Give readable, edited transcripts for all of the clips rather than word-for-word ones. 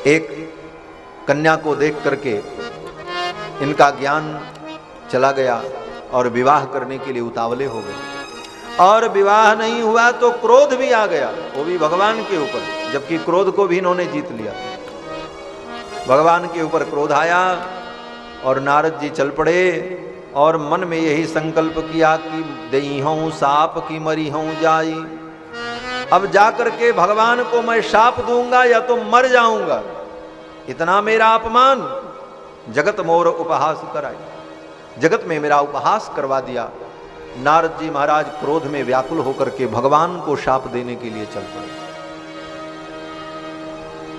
एक कन्या को देख करके इनका ज्ञान चला गया और विवाह करने के लिए उतावले हो गए। और विवाह नहीं हुआ तो क्रोध भी आ गया, वो भी भगवान के ऊपर, जबकि क्रोध को भी इन्होंने जीत लिया। भगवान के ऊपर क्रोध आया और नारद जी चल पड़े और मन में यही संकल्प किया कि दई हूं साप की मरी हूं जाई। अब जाकर के भगवान को मैं शाप दूंगा या तो मर जाऊंगा, इतना मेरा अपमान, जगत मोर उपहास कराई, जगत में मेरा उपहास करवा दिया। नारद जी महाराज क्रोध में व्याकुल होकर के भगवान को शाप देने के लिए चल पड़े।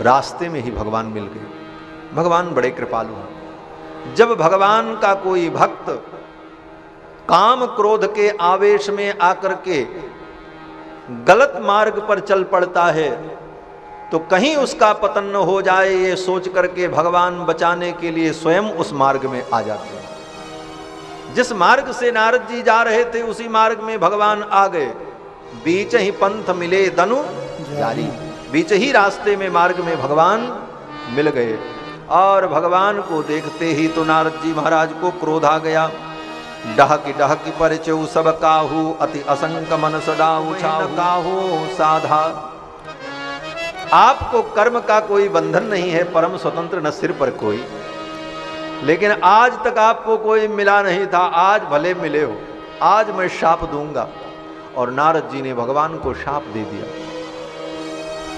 रास्ते में ही भगवान मिल गए। भगवान बड़े कृपालु हैं। जब भगवान का कोई भक्त काम क्रोध के आवेश में आकर के गलत मार्ग पर चल पड़ता है तो कहीं उसका पतन न हो जाए ये सोच करके भगवान बचाने के लिए स्वयं उस मार्ग में आ जाते हैं। जिस मार्ग से नारद जी जा रहे थे उसी मार्ग में भगवान आ गए। बीच ही पंथ मिले दनु जारी, बीच ही रास्ते में मार्ग में भगवान मिल गए। और भगवान को देखते ही तो नारद जी महाराज को क्रोध आ गया। डहकी परिचय सब काहू अति असंक मन सदा काहू साधा। आपको कर्म का कोई बंधन नहीं है, परम स्वतंत्र न सिर पर कोई, लेकिन आज तक आपको कोई मिला नहीं था, आज भले मिले हो, आज मैं शाप दूंगा। और नारद जी ने भगवान को शाप दे दिया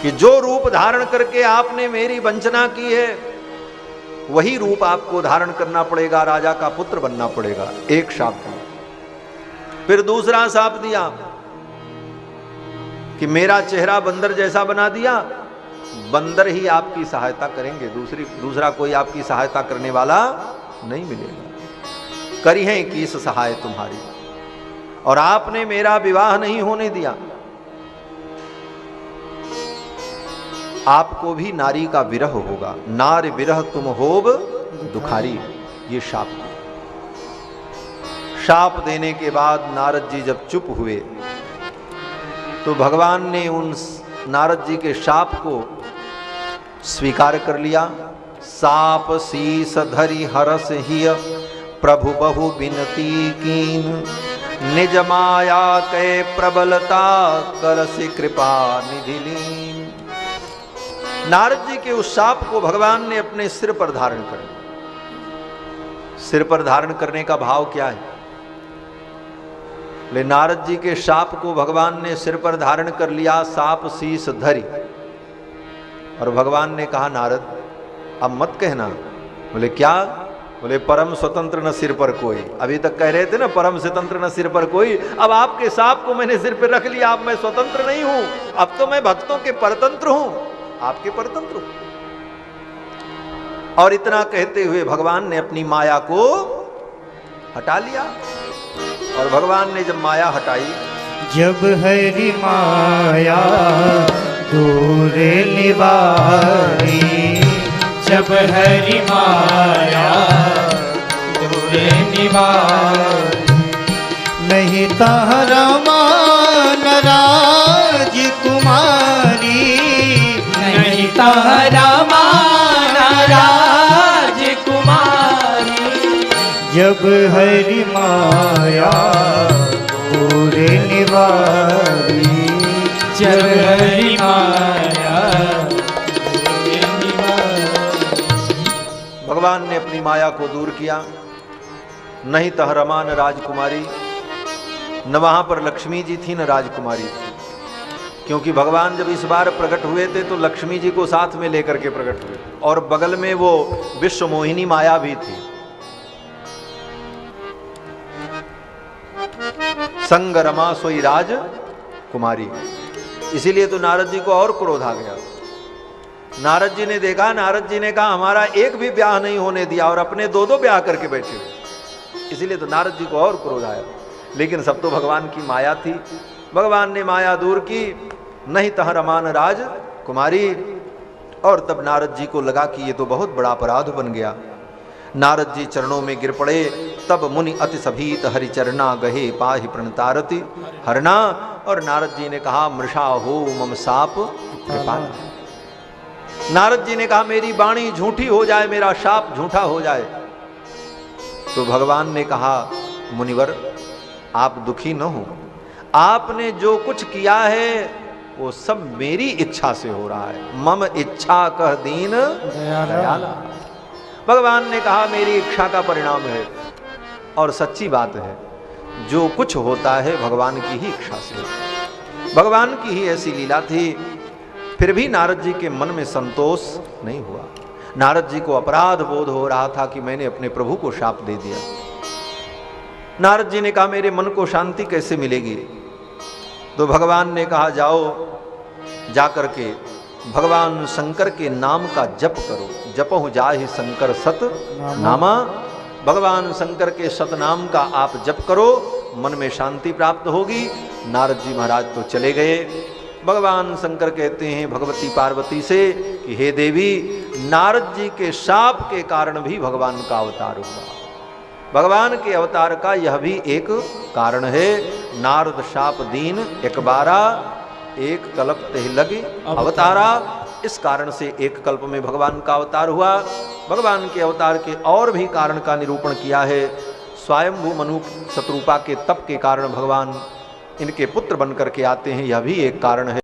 कि जो रूप धारण करके आपने मेरी वंचना की है वही रूप आपको धारण करना पड़ेगा, राजा का पुत्र बनना पड़ेगा। एक शाप दिया। फिर दूसरा शाप दिया कि मेरा चेहरा बंदर जैसा बना दिया, बंदर ही आपकी सहायता करेंगे, दूसरा कोई आपकी सहायता करने वाला नहीं मिलेगा। करी है किस सहाय तुम्हारी, और आपने मेरा विवाह नहीं होने दिया। आपको भी नारी का विरह होगा, नार विरह तुम होब दुखारी। ये शाप दिया। शाप देने के बाद नारद जी जब चुप हुए तो भगवान ने उन नारद जी के शाप को स्वीकार कर लिया। साप शीस धरि हरस हिय प्रभु बहु बिनती कीन, निज माया कै प्रबलता करसि कृपा निधि लीन। नारद जी के उस शाप को भगवान ने अपने सिर पर धारण कर लिया। सिर पर धारण करने का भाव क्या है? ले नारद जी के शाप को भगवान ने सिर पर धारण कर लिया, साप शीस धरि। और भगवान ने कहा नारद अब मत कहना। बोले क्या? बोले परम स्वतंत्र न सिर पर कोई। अभी तक कह रहे थे ना परम स्वतंत्र न सिर पर कोई, अब आपके शाप को मैंने सिर पर रख लिया, अब मैं स्वतंत्र नहीं हूं, अब तो मैं भक्तों के परतंत्र हूं, आपके परतंत्र हूं। और इतना कहते हुए भगवान ने अपनी माया को हटा लिया। और भगवान ने जब माया हटाई, जब हरि माया दूर निवारी, जब हरि माया दूर निवारी, नहीं तारा मान राज कुमारी, नहीं तारा मान राज कुमारी। जब हरि माया दूर निवारी, जब हरि माया दूर निवारी। भगवान ने अपनी माया को दूर किया। नहीं तहरमान राजकुमारी, न वहां पर लक्ष्मी जी थी न राजकुमारी थी, क्योंकि भगवान जब इस बार प्रकट हुए थे तो लक्ष्मी जी को साथ में लेकर के प्रकट हुए, और बगल में वो विश्व मोहिनी माया भी थी। संग रमा सोई राज कुमारी। इसीलिए तो नारद जी को और क्रोध आ गया। नारद जी ने देखा, नारद जी ने कहा हमारा एक भी ब्याह नहीं होने दिया और अपने दो दो ब्याह करके बैठे हुए। इसीलिए तो नारद जी को और क्रोध आया। लेकिन सब तो भगवान की माया थी। भगवान ने माया दूर की। नहीं तह रमान राज कुमारी। और तब नारद जी को लगा कि ये तो बहुत बड़ा अपराध बन गया। नारद जी चरणों में गिर पड़े। तब मुनि अति सभीत हरिचरणा गहे पाहि प्रणतारति हरना। और नारद जी ने कहा मृषा हो मम साप कृपा। नारद जी ने कहा मेरी वाणी झूठी हो जाए, मेरा शाप झूठा हो जाए। तो भगवान ने कहा मुनिवर आप दुखी न हो, आपने जो कुछ किया है वो सब मेरी इच्छा से हो रहा है। मम इच्छा कह दीन दयाला। भगवान ने कहा मेरी इच्छा का परिणाम है, और सच्ची बात है जो कुछ होता है भगवान की ही इच्छा से होता है। भगवान की ही ऐसी लीला थी। फिर भी नारद जी के मन में संतोष नहीं हुआ। नारद जी को अपराध बोध हो रहा था कि मैंने अपने प्रभु को शाप दे दिया। नारद जी ने कहा मेरे मन को शांति कैसे मिलेगी? तो भगवान ने कहा जाओ, जाकर के भगवान शंकर के नाम का जप करो। जपहु जाहि शंकर सत नामा। भगवान शंकर के सतनाम का आप जप करो, मन में शांति प्राप्त होगी। नारद जी महाराज तो चले गए। भगवान शंकर कहते हैं भगवती पार्वती से कि हे देवी, नारद जी के शाप के कारण भी भगवान का अवतार हुआ। भगवान के अवतार का यह भी एक कारण है। नारद शाप दीन एक बारा, एक कल्प तेह लगे अवतारा। इस कारण से एक कल्प में भगवान का अवतार हुआ। भगवान के अवतार के और भी कारण का निरूपण किया है। स्वयंभू मनु शत्रुपा के तप के कारण भगवान इनके पुत्र बनकर के आते हैं, यह भी एक कारण है।